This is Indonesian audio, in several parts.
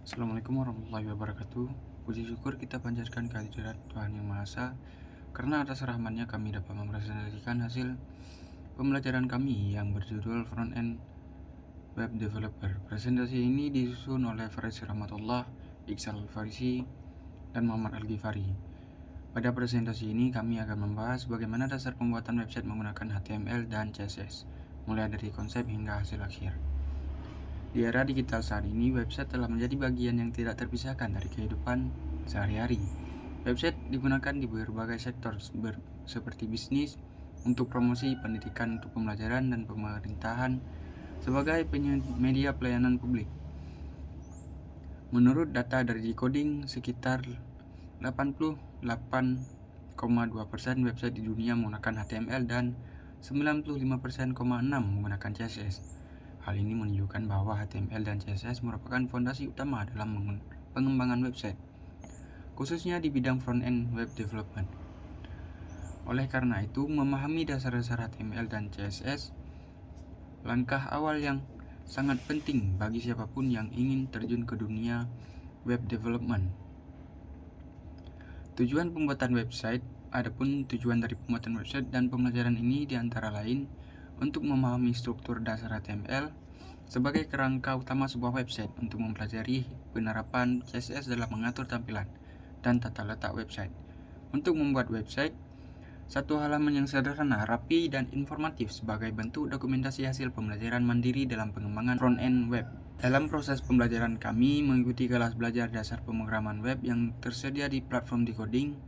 Assalamualaikum warahmatullahi wabarakatuh. Puji syukur kita panjatkan kehadirat Tuhan Yang Maha Esa, karena atas rahmat-Nya kami dapat mempresentasikan hasil pembelajaran kami yang berjudul Front End Web Developer. Presentasi ini disusun oleh Faris Rahmatullah, Iqsal Farisi, dan Muhammad Al-Ghifari. Pada presentasi ini kami akan membahas bagaimana dasar pembuatan website menggunakan HTML dan CSS, mulai dari konsep hingga hasil akhir. Di era digital saat ini, website telah menjadi bagian yang tidak terpisahkan dari kehidupan sehari-hari. Website digunakan di berbagai sektor seperti bisnis, untuk promosi, pendidikan, untuk pembelajaran, dan pemerintahan sebagai penyedia pelayanan publik. Menurut data dari Decoding, sekitar 88,2% website di dunia menggunakan HTML dan 95,6% menggunakan CSS. Hal ini menunjukkan bahwa HTML dan CSS merupakan fondasi utama dalam pengembangan website, khususnya di bidang front-end web development. Oleh karena itu, memahami dasar-dasar HTML dan CSS langkah awal yang sangat penting bagi siapapun yang ingin terjun ke dunia web development. Tujuan pembuatan website. Adapun tujuan dari pembuatan website dan pembelajaran ini diantara lain untuk memahami struktur dasar HTML sebagai kerangka utama sebuah website, untuk mempelajari penerapan CSS dalam mengatur tampilan dan tata letak website. Untuk membuat website, satu halaman yang sederhana, rapi, dan informatif sebagai bentuk dokumentasi hasil pembelajaran mandiri dalam pengembangan front-end web. Dalam proses pembelajaran kami mengikuti kelas belajar dasar pemrograman web yang tersedia di platform Decoding.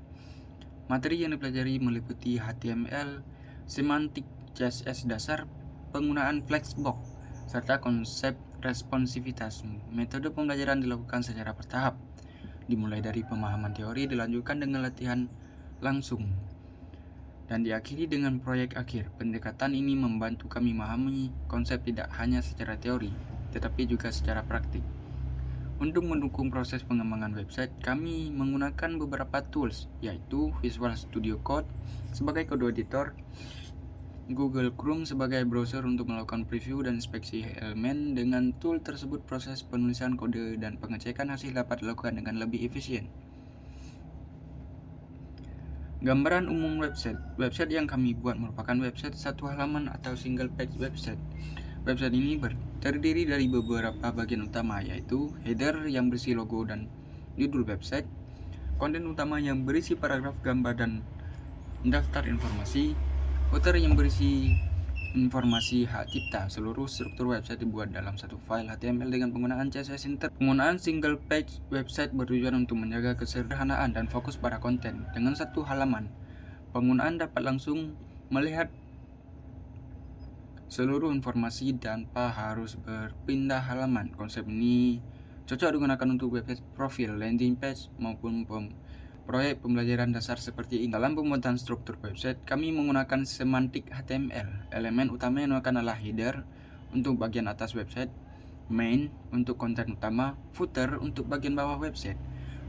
Materi yang dipelajari meliputi HTML, semantik, CSS dasar, penggunaan flexbox, serta konsep responsivitas. Metode pembelajaran dilakukan secara bertahap, dimulai dari pemahaman teori, dilanjutkan dengan latihan langsung, dan diakhiri dengan proyek akhir. Pendekatan ini membantu kami memahami konsep tidak hanya secara teori, tetapi juga secara praktik. Untuk mendukung proses pengembangan website, kami menggunakan beberapa tools, yaitu Visual Studio Code sebagai code editor, Google Chrome sebagai browser untuk melakukan preview dan inspeksi elemen. Dengan tool tersebut, proses penulisan kode dan pengecekan hasil dapat dilakukan dengan lebih efisien. Gambaran umum website. Website yang kami buat merupakan website satu halaman atau single page website. Website ini terdiri dari beberapa bagian utama, yaitu header yang berisi logo dan judul website, konten utama yang berisi paragraf, gambar, dan daftar informasi, footer yang berisi informasi hak cipta. Seluruh struktur website dibuat dalam satu file HTML dengan penggunaan CSS. Penggunaan single page website bertujuan untuk menjaga kesederhanaan dan fokus pada konten. Dengan satu halaman, penggunaan dapat langsung melihat seluruh informasi tanpa harus berpindah halaman. Konsep ini cocok digunakan untuk website profil, landing page, maupun proyek pembelajaran dasar seperti ini. Dalam pembuatan struktur website, kami menggunakan semantik HTML. Elemen utama yang digunakan adalah header untuk bagian atas website, main untuk konten utama, footer untuk bagian bawah website.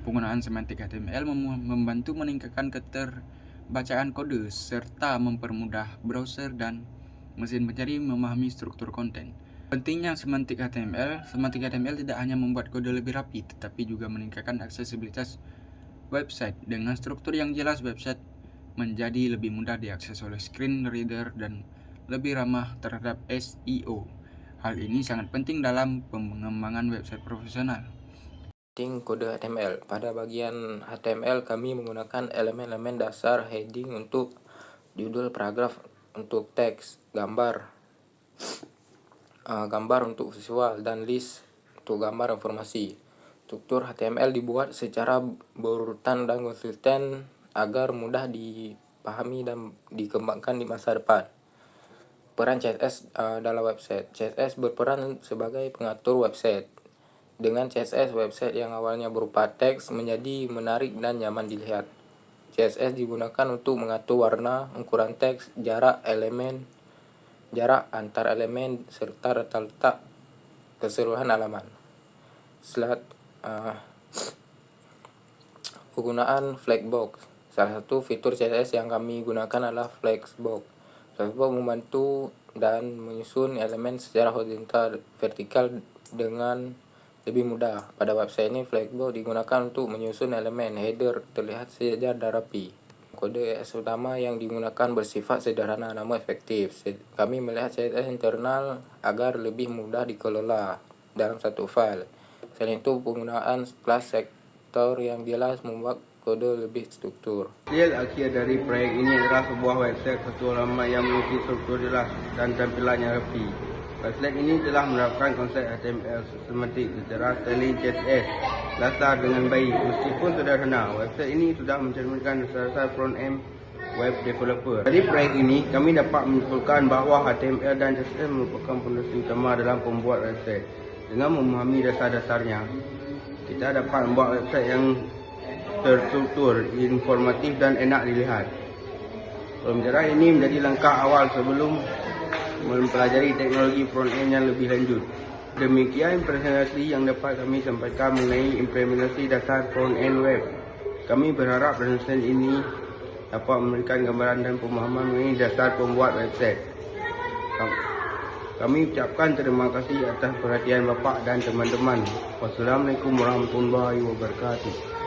Penggunaan semantik HTML membantu meningkatkan keterbacaan kode serta mempermudah browser dan mesin pencari memahami struktur konten. Pentingnya semantik HTML. Semantik HTML tidak hanya membuat kode lebih rapi, tetapi juga meningkatkan aksesibilitas website. Dengan struktur yang jelas, website menjadi lebih mudah diakses oleh screen reader dan lebih ramah terhadap SEO. Hal ini sangat penting dalam pengembangan website profesional. Kode HTML. Pada bagian HTML kami menggunakan elemen-elemen dasar heading untuk judul paragraf, untuk teks, gambar untuk visual, dan list untuk gambar informasi. Struktur HTML dibuat secara berurutan dan konsisten agar mudah dipahami dan dikembangkan di masa depan. Peran CSS dalam website. CSS berperan sebagai pengatur website. Dengan CSS, website yang awalnya berupa teks menjadi menarik dan nyaman dilihat. CSS digunakan untuk mengatur warna, ukuran teks, jarak antar elemen, serta letak keseluruhan halaman. Penggunaan flexbox. Salah satu fitur CSS yang kami gunakan adalah flexbox. Flexbox membantu dan menyusun elemen secara horizontal vertikal dengan lebih mudah. Pada website ini Flexbox digunakan untuk menyusun elemen header terlihat saja dan rapi. Kode CSS utama yang digunakan bersifat sederhana namun efektif. Kami melihat CSS internal agar lebih mudah dikelola dalam satu file. Selain itu, penggunaan kelas sektor yang jelas membuat kode lebih struktur. Hasil akhir dari proyek ini adalah sebuah website satu halaman yang memiliki struktur jelas dan tampilannya rapi. Website ini telah menerapkan konsep HTML sistematik secara styling CSS dasar dengan baik. Meskipun sederhana, website ini sudah mencerminkan dasar front-end web developer. Dari proyek ini, kami dapat menyimpulkan bahawa HTML dan CSS merupakan fondasi utama dalam pembuat website. Dengan memahami dasar-dasarnya, kita dapat membuat website yang terstruktur, informatif dan enak dilihat. Pembelajaran ini menjadi langkah awal sebelum mempelajari teknologi front-end yang lebih lanjut. Demikian presentasi yang dapat kami sampaikan mengenai implementasi dasar front-end web. Kami berharap presentasi ini dapat memberikan gambaran dan pemahaman mengenai dasar pembuat website. Kami ucapkan terima kasih atas perhatian Bapak dan teman-teman. Wassalamualaikum warahmatullahi wabarakatuh.